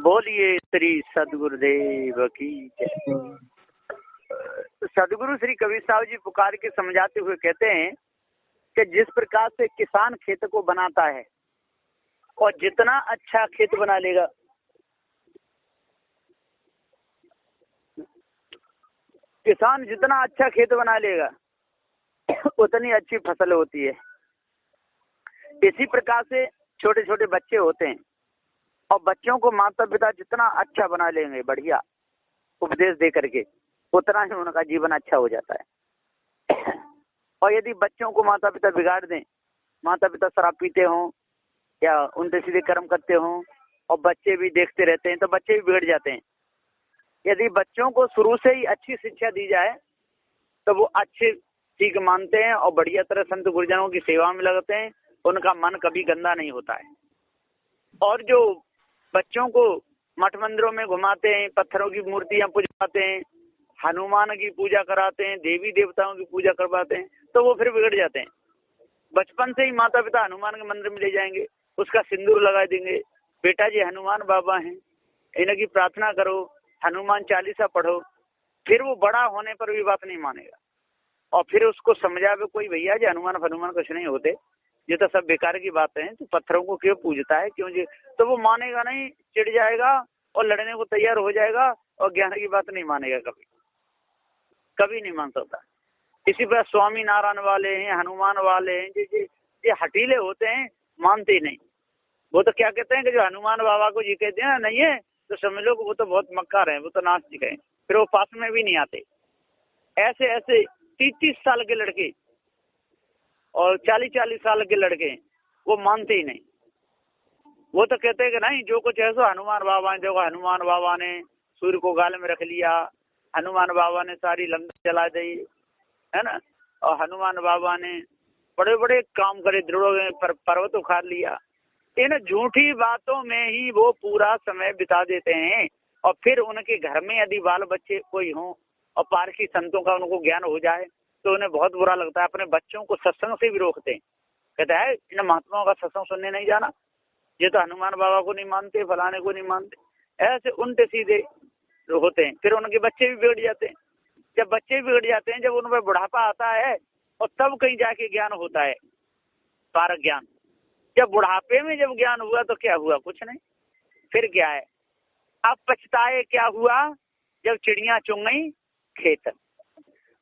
बोलिए श्री सदगुरुदेव की जय। सदगुरु श्री कबीर साहब जी पुकार के समझाते हुए कहते हैं कि जिस प्रकार से किसान खेत को बनाता है और जितना अच्छा खेत बना लेगा, किसान जितना अच्छा खेत बना लेगा उतनी अच्छी फसल होती है। इसी प्रकार से छोटे छोटे बच्चे होते हैं और बच्चों को माता पिता जितना अच्छा बना लेंगे, बढ़िया उपदेश दे करके, उतना ही उनका जीवन अच्छा हो जाता है। और यदि बच्चों को माता पिता बिगाड़ दें, माता पिता शराब पीते हों या उनसे सीधे कर्म करते हों और बच्चे भी देखते रहते हैं, तो बच्चे भी बिगड़ जाते हैं। यदि बच्चों को शुरू से ही अच्छी शिक्षा दी जाए तो वो अच्छे ठीक मानते हैं और बढ़िया तरह संत गुरुजनों की सेवा में लगते हैं, उनका मन कभी गंदा नहीं होता है। और जो बच्चों को मठ मंदिरों में घुमाते हैं, पत्थरों की मूर्तियां पूजवाते हैं, हनुमान की पूजा कराते हैं, देवी देवताओं की पूजा करवाते हैं, तो वो फिर बिगड़ जाते हैं। बचपन से ही माता पिता हनुमान के मंदिर में ले जाएंगे, उसका सिंदूर लगा देंगे, बेटा जी हनुमान बाबा हैं, इनकी प्रार्थना करो, हनुमान चालीसा पढ़ो। फिर वो बड़ा होने पर भी बात नहीं मानेगा और फिर उसको समझावे कोई, भैया जी हनुमान कुछ नहीं होते, ये तो सब बेकार की बातें हैं, तो पत्थरों को क्यों पूजता है, क्यों जी, तो वो मानेगा नहीं, चिढ़ जाएगा और लड़ने को तैयार हो जाएगा और ज्ञान की बात नहीं मानेगा, कभी कभी नहीं मान सकता। इसी पर स्वामी नारायण वाले हैं, हनुमान वाले हैं, ये हटीले होते हैं, मानते ही नहीं। वो तो क्या कहते हैं कि जो हनुमान बाबा को ये कहते हैं नहीं है तो समझ लो वो तो बहुत मक्कार है, वो तो नास्तिक है, फिर वो पास में भी नहीं आते। ऐसे ऐसे 30-30 साल के लड़के और 40-40 साल के लड़के वो मानते ही नहीं। वो तो कहते हैं कि नहीं, जो कुछ है सो हनुमान बाबा ने, देखो हनुमान बाबा ने सूर्य को गाल में रख लिया, हनुमान बाबा ने सारी लंका जला दी, है ना, और हनुमान बाबा ने बड़े बड़े काम करे, दृढ़ पर्वत उखाड़ लिया। इन झूठी बातों में ही वो पूरा समय बिता देते हैं और फिर उनके घर में यदि बाल बच्चे कोई हों और पारखी संतों का उनको ज्ञान हो जाए तो उन्हें बहुत बुरा लगता है, अपने बच्चों को सत्संग से भी रोकते हैं। कहता है इन महात्माओं का सत्संग सुनने नहीं जाना, ये तो हनुमान बाबा को नहीं मानते, फलाने को नहीं मानते। ऐसे उल्टे सीधे होते हैं, फिर उनके बच्चे भी बिगड़ जाते हैं। जब बच्चे बिगड़ जाते हैं, जब उनमें बुढ़ापा आता है और तब कहीं जाके ज्ञान होता है, पारक ज्ञान। जब बुढ़ापे में जब ज्ञान हुआ तो क्या हुआ, कुछ नहीं। फिर क्या है, अब पछताए क्या हुआ, जब चिड़िया चुग गई खेत,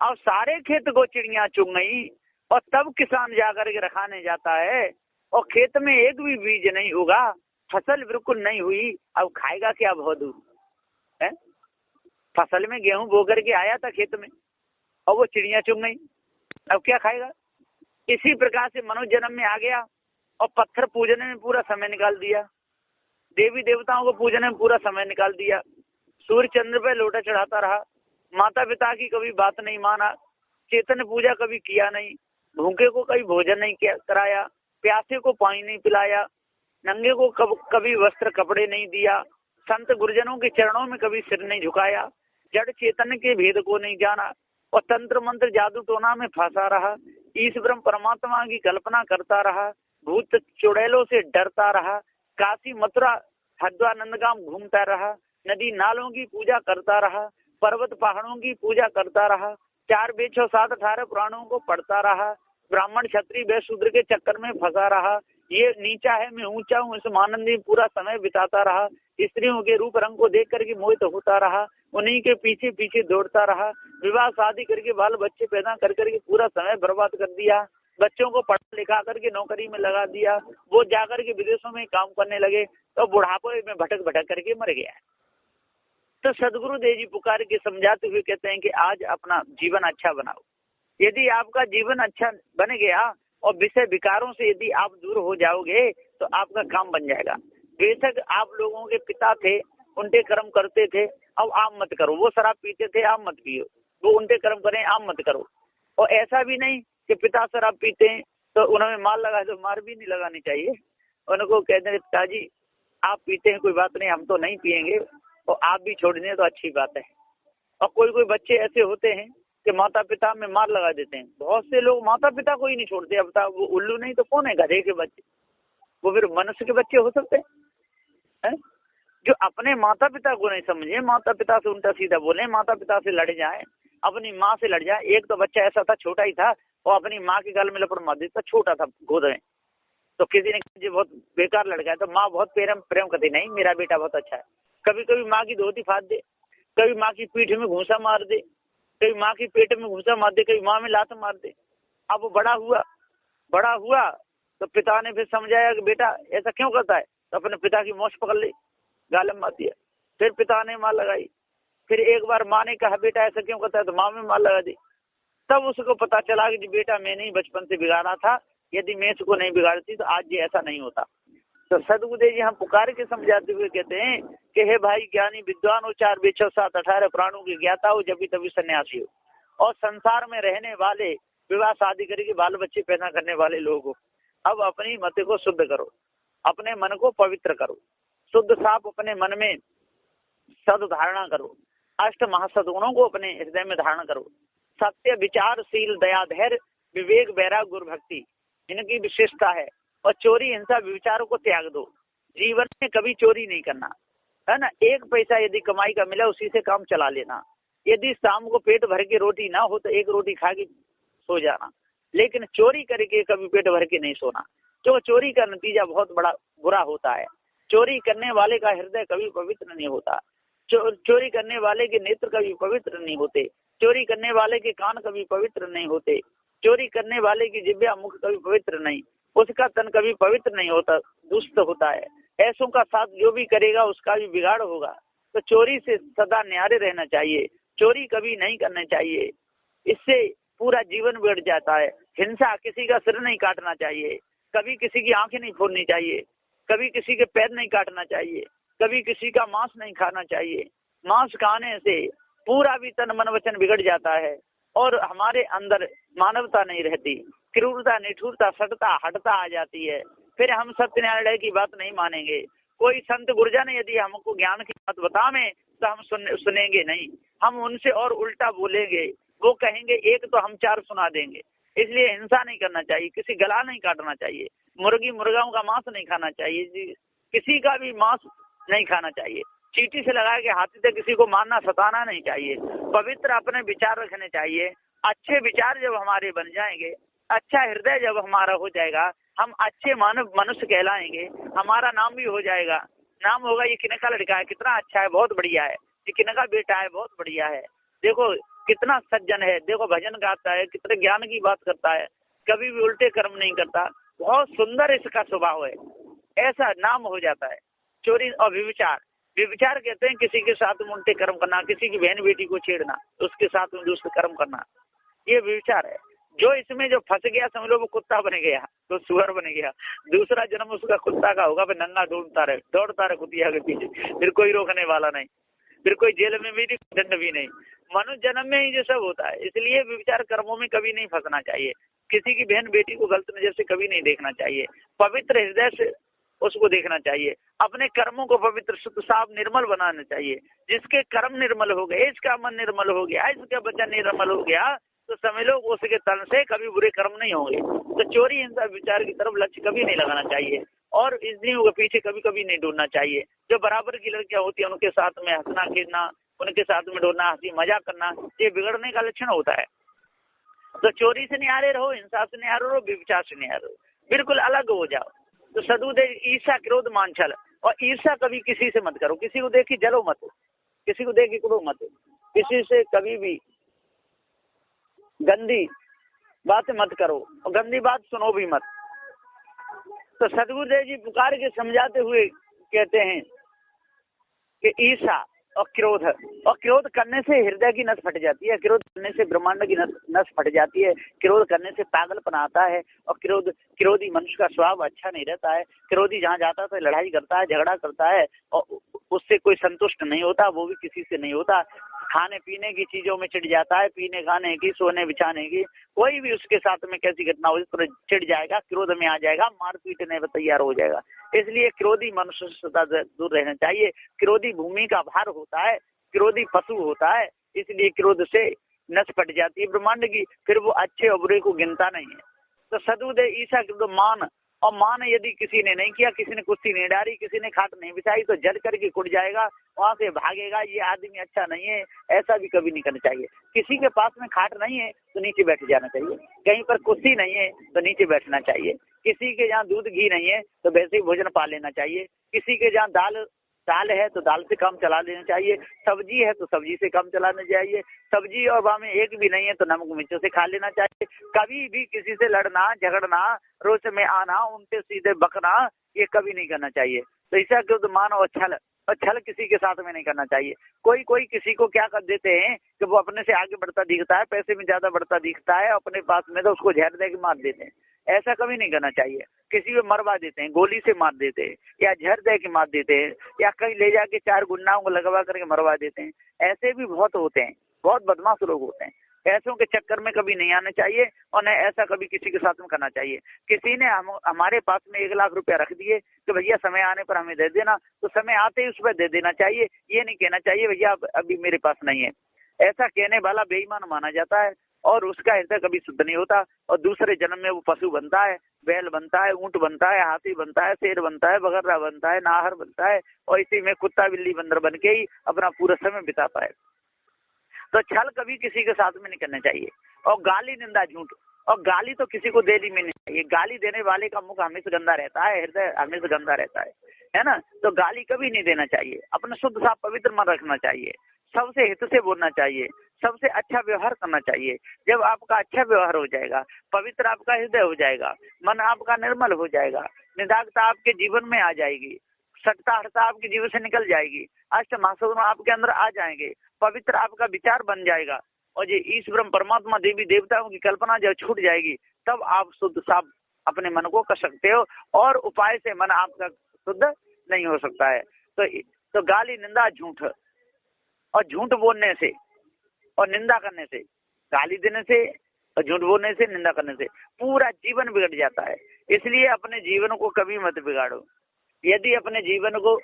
और सारे खेत को चिड़िया चुग गई और तब किसान जाकर के रखाने जाता है और खेत में एक भी बीज नहीं उगा, फसल बिल्कुल नहीं हुई, अब खाएगा क्या बहुत दूर है। फसल में गेहूं बो करके आया था खेत में और वो चिड़िया चुग गई, अब क्या खाएगा। इसी प्रकार से मनुष्य जन्म में आ गया और पत्थर पूजने में पूरा समय निकाल दिया, देवी देवताओं को पूजने में पूरा समय निकाल दिया, सूर्य चंद्र पे लोटा चढ़ाता रहा, माता पिता की कभी बात नहीं माना, चेतन पूजा कभी किया नहीं, भूखे को कभी भोजन नहीं किया कराया, प्यासे को पानी नहीं पिलाया, नंगे को कभी वस्त्र कपड़े नहीं दिया, संत गुरुजनों के चरणों में कभी सिर नहीं झुकाया, जड़ चेतन के भेद को नहीं जाना और तंत्र मंत्र जादू टोना में फंसा रहा, ईश ब्रह्म परमात्मा की कल्पना करता रहा, भूत चुड़ैलों से डरता रहा, काशी मथुरा हरिद्वार नंदगाम घूमता रहा, नदी नालों की पूजा करता रहा, पर्वत पहाड़ों की पूजा करता रहा, 4 वेद 6 7 18 पुराणों को पढ़ता रहा, ब्राह्मण क्षत्रिय वैश्य शूद्र के चक्कर में फंसा रहा, ये नीचा है मैं ऊंचा हूँ इस आनंद में पूरा समय बिताता रहा, स्त्रियों के रूप रंग को देख करके मोहित होता रहा, उन्हीं के पीछे पीछे दौड़ता रहा, विवाह शादी करके बाल बच्चे पैदा कर करके पूरा समय बर्बाद कर दिया, बच्चों को पढ़ा लिखा करके नौकरी में लगा दिया, वो जाकर के विदेशों में काम करने लगे तो बुढ़ापे में भटक भटक करके मर गया। तो सदगुरु देव जी पुकार के समझाते हुए कहते हैं कि आज अपना जीवन अच्छा बनाओ। यदि आपका जीवन अच्छा बन गया और विषय विकारों से यदि आप दूर हो जाओगे तो आपका काम बन जाएगा। बेशक आप लोगों के पिता थे, उनके कर्म करते थे, अब आप मत करो। वो शराब पीते थे, आप मत पियो। वो उनके कर्म करें, आप मत करो। और ऐसा भी नहीं कि पिता शराब पीते हैं तो उन्होंने मार लगा, तो मार भी नहीं लगानी चाहिए। उनको कहते हैं पिताजी आप पीते हैं कोई बात नहीं, हम तो नहीं पिएंगे और आप भी छोड़ दें तो अच्छी बात है। और कोई कोई बच्चे ऐसे होते हैं कि माता पिता में मार लगा देते हैं। बहुत से लोग माता पिता को ही नहीं छोड़ते। अब वो उल्लू नहीं तो कौन है, गधे के बच्चे। वो फिर मनुष्य के बच्चे हो सकते हैं। जो अपने माता पिता को नहीं समझे, माता पिता से उल्टा सीधा बोले, माता पिता से लड़ जाए, अपनी माँ से लड़ जाए। एक तो बच्चा ऐसा था, छोटा ही था, वो अपनी माँ के गल में लपड़ मार देता, छोटा था गोद में। तो किसी ने कहा बहुत बेकार लड़का है, तो माँ बहुत प्रेम करती, नहीं मेरा बेटा बहुत अच्छा है। कभी कभी माँ की धोती फाड़ दे, कभी माँ की पीठ में घूंसा मार दे, कभी माँ की पेट में घूंसा मार दे, कभी माँ में लात मार दे। अब वो बड़ा हुआ तो पिता ने फिर समझाया कि बेटा ऐसा क्यों करता है, तो अपने पिता की मोछ पकड़ ली, गाल में मार दिया। फिर पिता ने मार लगाई। फिर एक बार माँ ने कहा बेटा ऐसा क्यों करता है, तो माँ में मार लगा दी। तब उसको पता चला कि बेटा मैंने ही बचपन से बिगाड़ा था, यदि मैं इसको नहीं बिगाड़ती तो आज ये ऐसा नहीं होता। तो सदगुरुदेव जी हम पुकार के समझाते हुए कहते हैं कि हे भाई ज्ञानी विद्वान हो, 4 वेद 6 7 18 प्राणों की ज्ञाता हो, जब भी तभी सन्यासी हो, और संसार में रहने वाले, विवाह शादी करके बाल बच्चे पैदा करने वाले लोग हो। अब अपनी मत को शुद्ध करो, अपने मन को पवित्र करो, शुद्ध साफ अपने मन में सद धारणा करो, अष्ट महासद्गुणों को अपने हृदय में धारण करो। सत्य, विचारशील, दया, धैर्य, विवेक, वैराग्य, गुरु भक्ति इनकी विशेषता है। और चोरी, हिंसा, विचारों को त्याग दो। जीवन में कभी चोरी नहीं करना, है ना। 1 पैसा यदि कमाई का मिला उसी से काम चला लेना। यदि शाम को पेट भर के रोटी ना हो तो 1 रोटी खा के सो जाना, लेकिन चोरी करके कभी पेट भर के नहीं सोना। तो चोरी का नतीजा बहुत बड़ा बुरा होता है। चोरी करने वाले का हृदय कभी पवित्र नहीं होता। चोरी करने वाले के नेत्र कभी पवित्र नहीं होते। चोरी करने वाले के कान कभी पवित्र नहीं होते। चोरी करने वाले की जिह्वा, मुख कभी पवित्र नहीं, उसका तन कभी पवित्र नहीं होता, दुष्ट होता है। ऐसों का साथ जो भी करेगा उसका भी बिगाड़ होगा। तो चोरी से सदा न्यारे रहना चाहिए, चोरी कभी नहीं करना चाहिए, इससे पूरा जीवन बिगड़ जाता है। हिंसा, किसी का सिर नहीं काटना चाहिए, कभी किसी की आंखें नहीं फोड़नी चाहिए, कभी किसी के पैर नहीं काटना चाहिए, कभी किसी का मांस नहीं खाना चाहिए। मांस खाने से पूरा भी तन मन वचन बिगड़ जाता है और हमारे अंदर मानवता नहीं रहती, क्रूरता, निठुरता, सटता, हटता आ जाती है। फिर हम सत्य न्यायालय की बात नहीं मानेंगे। कोई संत गुरजन यदि हमको ज्ञान की बात बतावे तो हम सुनेंगे नहीं, हम उनसे और उल्टा बोलेंगे। वो कहेंगे एक तो हम 4 सुना देंगे। इसलिए हिंसा नहीं करना चाहिए, किसी गला नहीं काटना चाहिए, मुर्गी मुर्गाओं का मांस नहीं खाना चाहिए, किसी का भी मांस नहीं खाना चाहिए, चींटी से लगा के हाथी तक किसी को मारना सताना नहीं चाहिए। पवित्र अपने विचार रखने चाहिए। अच्छे विचार जब हमारे बन जाएंगे, अच्छा हृदय जब हमारा हो जाएगा, हम अच्छे मानव मनुष्य कहलाएंगे, हमारा नाम भी हो जाएगा। नाम होगा ये किन का लड़का है, कितना अच्छा है, बहुत बढ़िया है, ये किन का बेटा है, बहुत बढ़िया है, देखो कितना सज्जन है, देखो भजन गाता है, कितने ज्ञान की बात करता है, कभी भी उल्टे कर्म नहीं करता, बहुत सुंदर इसका स्वभाव है, ऐसा नाम हो जाता है। चोरी और व्यभिचार, व्यभिचार कहते हैं किसी के साथ में उल्टे कर्म करना, किसी की बहन बेटी को छेड़ना, उसके साथ में दुष्ट कर्म करना, ये व्यभिचार है। जो इसमें जो फंस गया समझ लो वो कुत्ता बन गया, तो सुअर बन गया, दूसरा जन्म उसका कुत्ता का होगा, फिर नंगा दौड़ता रहे कुतिया के पीछे, फिर कोई रोकने वाला नहीं, फिर कोई जेल में भी नहीं, दंड भी नहीं, मनुष्य जन्म में ही ये सब होता है। इसलिए व्यभिचार कर्मों में कभी नहीं फंसना चाहिए, किसी की बहन बेटी को गलत नजर से कभी नहीं देखना चाहिए, पवित्र हृदय से उसको देखना चाहिए, अपने कर्मों को पवित्र, शुद्ध, साफ, निर्मल बनाना चाहिए। जिसके कर्म निर्मल हो गए, इसका मन निर्मल हो गया, इसका वचन निर्मल हो गया, तो समझ लो उसके तन से कभी बुरे कर्म नहीं होंगे। तो चोरी, हिंसा, विचार की तरफ लक्ष्य कभी नहीं लगाना चाहिए और स्त्रियों के पीछे कभी कभी नहीं ढूंढना चाहिए। जो बराबर की लड़कियां होती हैं उनके साथ में हंसना खेलना, उनके साथ में ढूंढना, हंसी मजाक करना, ये बिगड़ने का लक्षण होता है। तो चोरी से निहारे रहो, हिंसा से निहारे रहो, व्यभिचार से निहारे रहो, बिल्कुल अलग हो जाओ। तो सदुदेव, ईर्ष्या, क्रोध, मान, छल, और ईर्ष्या कभी किसी से मत करो, किसी को देखी जलो मत, किसी को देखी करो मत, किसी से कभी भी गंदी बात मत करो और गंदी बात सुनो भी मत। तो सदगुरुदेव जी पुकार के समझाते हुए कहते हैं कि ईर्ष्या और क्रोध करने से हृदय की नस फट जाती है, क्रोध करने से ब्रह्मांड की नस फट जाती है, क्रोध करने से पागलपन आता है और क्रोधी मनुष्य का स्वभाव अच्छा नहीं रहता है। क्रोधी जहाँ जाता है तो लड़ाई करता है, झगड़ा करता है और उससे कोई संतुष्ट नहीं होता, वो भी किसी से नहीं होता, खाने पीने की चीजों में चिढ़ जाता है, पीने खाने की, सोने बिछाने की, कोई भी उसके साथ में कैसी घटना हो तो चिढ़ जाएगा, क्रोध में आ जाएगा, मार पीटने में तैयार हो जाएगा। इसलिए क्रोधी मनुष्य से सदा दूर रहना चाहिए। क्रोधी भूमि का भार होता है, क्रोधी पशु होता है, इसलिए क्रोध से नस फट जाती है ब्रह्मांड की, फिर वो अच्छे और बुरे को गिनता नहीं है। तो सदुदेव, ईर्ष्या, क्रोध, मान और मान यदि किसी ने नहीं किया, किसी ने कुश्ती नहीं डाली, किसी ने खाट नहीं बिछाई, तो जल करके कुट जाएगा, वहां से भागेगा, ये आदमी अच्छा नहीं है। ऐसा भी कभी नहीं करना चाहिए। किसी के पास में खाट नहीं है तो नीचे बैठ जाना चाहिए, कहीं पर कुश्ती नहीं है तो नीचे बैठना चाहिए, किसी के जहाँ दूध घी नहीं है तो वैसे ही भोजन पा लेना चाहिए, किसी के जहाँ दाल है तो दाल से काम चला लेना चाहिए, सब्जी है तो सब्जी से काम चलाना चाहिए, सब्जी और वहाँ में एक भी नहीं है तो नमक मिर्चों से खा लेना चाहिए। कभी भी किसी से लड़ना झगड़ना, रोष में आना, उनसे सीधे बकना, ये कभी नहीं करना चाहिए। तो ऐसा क्यों तो मान और छल किसी के साथ में नहीं करना चाहिए। कोई किसी को क्या कर देते हैं कि वो अपने से आगे बढ़ता दिखता है, पैसे में ज्यादा बढ़ता दिखता है, अपने पास में तो उसको जहर दे के मार देते हैं। ऐसा कभी नहीं करना चाहिए। किसी को मरवा देते हैं, गोली से मार देते हैं, या जहर दे के मार देते हैं, या कहीं ले जाके 4 गुंडाओं को लगवा करके मरवा देते हैं। ऐसे भी बहुत होते हैं, बहुत बदमाश लोग होते हैं। ऐसों के चक्कर में कभी नहीं आना चाहिए और न ऐसा कभी किसी के साथ में करना चाहिए। किसी ने हमारे पास में 1 लाख रुपया रख दिए तो भैया समय आने पर हमें दे देना, तो समय आते ही उस पर दे देना चाहिए। ये नहीं कहना चाहिए भैया अभी मेरे पास नहीं है। ऐसा कहने वाला बेईमान माना जाता है और उसका हृदय कभी शुद्ध नहीं होता, और दूसरे जन्म में वो पशु बनता है, बैल बनता है, ऊंट बनता है, हाथी बनता है, शेर बनता है, बगररा बनता है, नाहर बनता है, और इसी में कुत्ता बिल्ली बंदर बन के ही अपना पूरा समय बिताता है। तो छल कभी किसी के साथ में नहीं करना चाहिए। और गाली निंदा झूठ, और गाली तो किसी को देनी में नहीं चाहिए। गाली देने वाले का मुख हमेशा गंदा रहता है, हृदय हमेशा गंदा रहता है ना। तो गाली कभी नहीं देना चाहिए। अपना शुद्ध साफ पवित्र मन रखना चाहिए, सबसे हित से बोलना चाहिए, सबसे अच्छा व्यवहार करना चाहिए। जब आपका अच्छा व्यवहार हो जाएगा, पवित्र आपका हृदय हो जाएगा, मन आपका निर्मल हो जाएगा, निदागता आपके जीवन में आ जाएगी, सटता हटता आपके जीवन से निकल जाएगी, अष्ट महासुर आपके अंदर आ जाएंगे, पवित्र आपका विचार बन जाएगा, और ये ईश्वर परमात्मा देवी देवताओं की कल्पना जब छूट जाएगी, तब आप शुद्ध साफ अपने मन को कर सकते हो। और उपाय से मन आपका शुद्ध नहीं हो सकता है। तो गाली निंदा झूठ, और झूठ बोलने से और निंदा करने से, गाली देने से और झूठ बोलने से, निंदा करने से पूरा जीवन बिगड़ जाता है। इसलिए अपने जीवन को कभी मत बिगाड़ो। यदि अपने जीवन को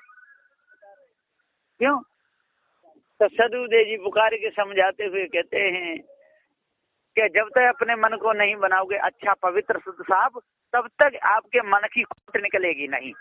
क्यों, तो सदुदेव जी पुकार के समझाते हुए कहते हैं कि जब तक अपने मन को नहीं बनाओगे अच्छा पवित्र शुद्ध साफ, तब तक आपके मन की खोट निकलेगी नहीं,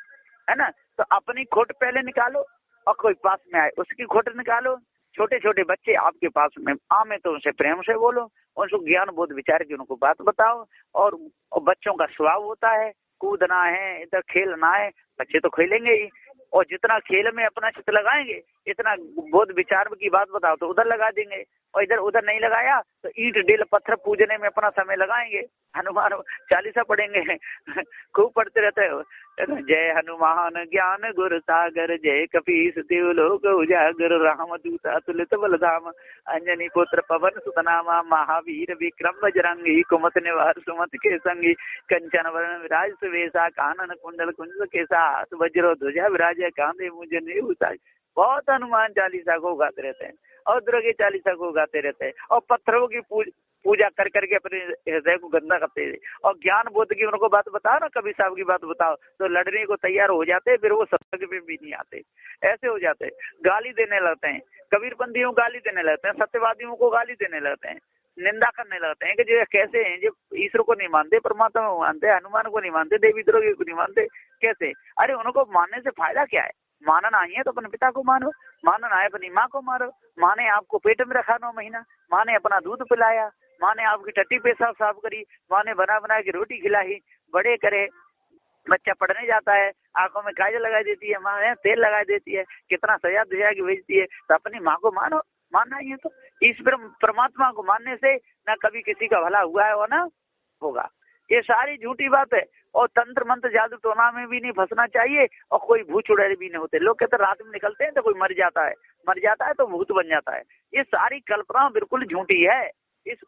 है ना। तो अपनी खोट पहले निकालो, और कोई पास में आए उसकी खोट निकालो। छोटे छोटे बच्चे आपके पास में आए तो उनसे प्रेम से बोलो, उनको ज्ञान बोध विचार की उनको बात बताओ। और बच्चों का स्वभाव होता है कूदना है, इधर खेलना है, बच्चे तो खेलेंगे ही, और जितना खेल में अपना चित्त लगाएंगे, इतना बोध विचार की बात बताओ तो उधर लगा देंगे, और इधर उधर नहीं लगाया तो ईंट डेल पत्थर पूजने में अपना समय लगाएंगे। हनुमान चालीसा पढ़ेंगे खूब पढ़ते रहते हो, जय हनुमान ज्ञान गुर सागर, जय कपीस देव लोक उजागर, राम दूत अतुलित बलधाम, अंजनी पुत्र पवन सुत नामा, महावीर विक्रम बजरंगी, कुमति निवार सुमति के संगी, कंचन वरण विराज सुवेशा, कानन कुंडल कुंज केसा, हाथ वज्रो ध्वजा विराज, कांधे मुझ नेहु साज। बहुत हनुमान चालीसा को गाते रहते हैं और दुर्गे चालीसा को गाते रहते हैं, और पत्थरों की पूजा कर करके अपने हृदय को गंदा करते हैं। और ज्ञान बोध की उनको बात बताओ ना, कबीर साहब की बात बताओ तो लड़ने को तैयार हो जाते हैं, फिर वो सत्संग में भी नहीं आते, ऐसे हो जाते हैं। गाली देने लगते हैं, कबीरपंथियों को गाली देने लगते हैं, सत्यवादियों को गाली देने लगते हैं, निंदा करने लगते हैं कि जो कैसे हैं, जो ईश्वर को नहीं मानते, परमात्मा को मानते, हनुमान को नहीं मानते, देवी दुर्गे को नहीं मानते, कैसे। अरे उनको मानने से फायदा क्या है। मानना ही है तो अपने पिता को मानो, मानना है अपनी माँ को मारो। माँ ने आपको पेट में रखा 9 महीना, माँ ने अपना दूध पिलाया, माँ ने आपकी टट्टी पेशाब साफ करी, माँ ने बना बना के रोटी खिलाई, बड़े करे। बच्चा पढ़ने जाता है, आंखों में काजल लगा देती है माँ, तेल लगा देती है, कितना सजा धजा के भेजती है। तो अपनी माँ को मानो, मानना ही है तो ईश्वर परमात्मा को मानने से ना कभी किसी का भला हुआ है और ना होगा। ये सारी झूठी बात है। और तंत्र मंत्र जादू टोना में भी नहीं फंसना चाहिए, और कोई भूत चुड़ैल भी नहीं होते। लोग कहते हैं रात में निकलते हैं तो कोई मर जाता है तो भूत बन जाता है। ये सारी कल्पना बिल्कुल झूठी है।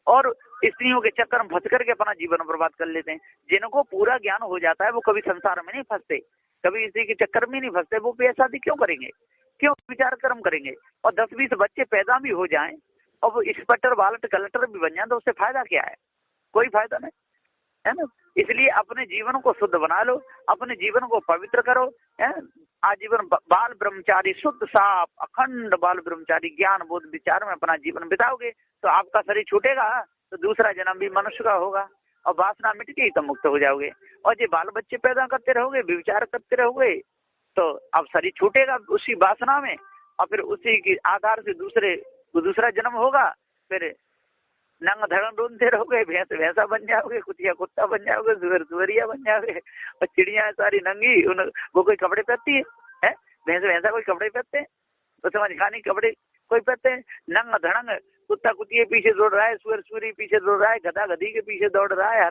और स्त्रियों के चक्कर में फंस करके अपना जीवन बर्बाद कर लेते हैं। जिनको पूरा ज्ञान हो जाता है वो कभी संसार में नहीं फंसते, कभी इसी के चक्कर में नहीं फंसते। वो ब्याह शादी क्यों करेंगे, क्यों विचार कर्म करेंगे। और 10-20 बच्चे पैदा भी हो जाएं और वो इंस्पेक्टर वालट कलेक्टर भी बन जाए तो उससे फायदा क्या है, कोई फायदा नहीं, है ना। इसलिए अपने जीवन को शुद्ध बना लो, अपने जीवन को पवित्र करो, है। आजीवन बाल ब्रह्मचारी शुद्ध साफ अखंड बाल ब्रह्मचारी ज्ञान बोध विचार में अपना जीवन बिताओगे तो आपका शरीर छूटेगा तो दूसरा जन्म भी मनुष्य का होगा। और वासना मिट गई तो मुक्त हो जाओगे। और जो बाल बच्चे पैदा करते रहोगे, विचार करते रहोगे, तो अब शरीर छूटेगा उसी वासना में, और फिर उसी के आधार से दूसरा जन्म होगा। फिर नंग धड़ंग ढूंढते रहोगे, भैंस भैंसा बन जाओगे, कुतिया कुत्ता बन जाओगे, सुअर सुअरिया बन जाओगे। और चिड़िया सारी नंगी, वो कोई कपड़े पहनती है? भैंस भैंसा कोई कपड़े पहनते हैं? तो समझ खानी कपड़े कोई पहनते हैं? नंग धड़ंग कुत्ता कुतिये पीछे दौड़ रहा है, सुअर सुअरी पीछे दौड़ रहा है, गधा गधी के पीछे दौड़ रहा है,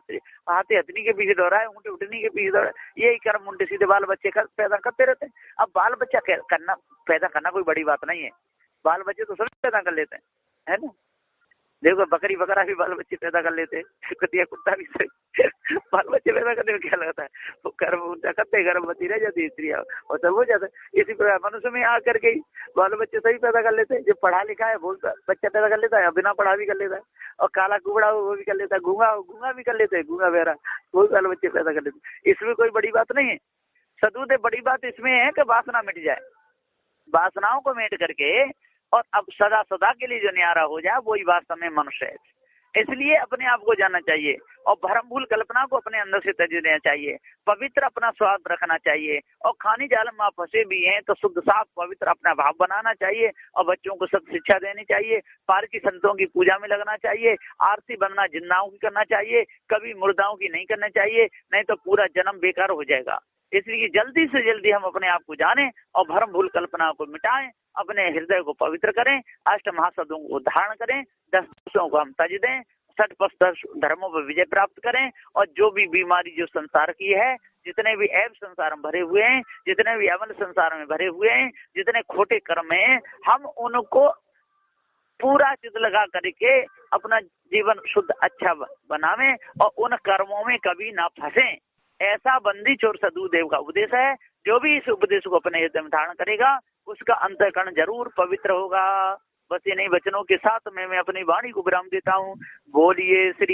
हाथी हथनी के पीछे दौड़ रहा है, ऊँट उठनी के पीछे दौड़ रहा है। यही कर्म उल्टे सीधे बाल बच्चे पैदा करते रहते हैं। अब बाल बच्चा पैदा करना कोई बड़ी बात नहीं है, बाल बच्चे तो सभी पैदा कर लेते हैं, है ना। देखो बकरी बकरा भी बाल बच्चे पैदा कर लेते, कुतिया कुत्ता भी बाल बच्चे पैदा करने में क्या लगता है, वो गर्भ उनका करते गर्भवती रह जाती है स्त्रियाँ और सब हो जाता है। इसी प्रकार मनुष्य में आ करके बाल बच्चे सही पैदा कर लेते हैं। जो पढ़ा लिखा है वो बच्चा पैदा कर लेता है, बिना पढ़ा भी कर लेता है, और काला कुबड़ा हो वो भी कर लेता है, गूंगा भी कर लेते हैं, गूंगा बहरा वो भी बाल बच्चे पैदा कर लेते हैं। इसमें कोई बड़ी बात नहीं है। सदुद बड़ी बात इसमें है कि वासना मिट जाए, वासनाओं को मिट करके और अब सदा सदा के लिए जो न्यारा हो जाए वही वास्तव में मनुष्य है। इसलिए अपने आप को जानना चाहिए और भ्रम भूल कल्पना को अपने अंदर से त्यज देना चाहिए। पवित्र अपना स्वाद रखना चाहिए और खानी जाल में आप फंसे भी हैं तो शुद्ध साफ पवित्र अपना भाव बनाना चाहिए और बच्चों को सत्य शिक्षा देनी चाहिए। पारकी संतों की पूजा में लगना चाहिए। आरती बनना जिन्नाओं की करना चाहिए, कभी मुर्दाओं की नहीं करना चाहिए, नहीं तो पूरा जन्म बेकार हो जाएगा। इसलिए जल्दी से जल्दी हम अपने आप को जानें और भ्रम भूल कल्पना को मिटाएं, अपने हृदय को पवित्र करें, अष्ट महासदों को धारण करें, 10 दोषों को हम तज दें, 60 धर्मों पर विजय प्राप्त करें। और जो भी बीमारी जो संसार की है, जितने भी ऐब संसार में भरे हुए हैं, जितने भी अमल संसार में भरे हुए हैं, जितने खोटे कर्म हैं, हम उनको पूरा चित लगा करके अपना जीवन शुद्ध अच्छा बनावें और उन कर्मों में कभी ना फंसें। ऐसा बंदी चोर सदुदेव का उपदेश है। जो भी इस उपदेश को अपने हृदय में धारण करेगा उसका अंतःकरण जरूर पवित्र होगा। बस इन्हीं वचनों के साथ मैं अपनी वाणी को विराम देता हूँ। बोलिए श्री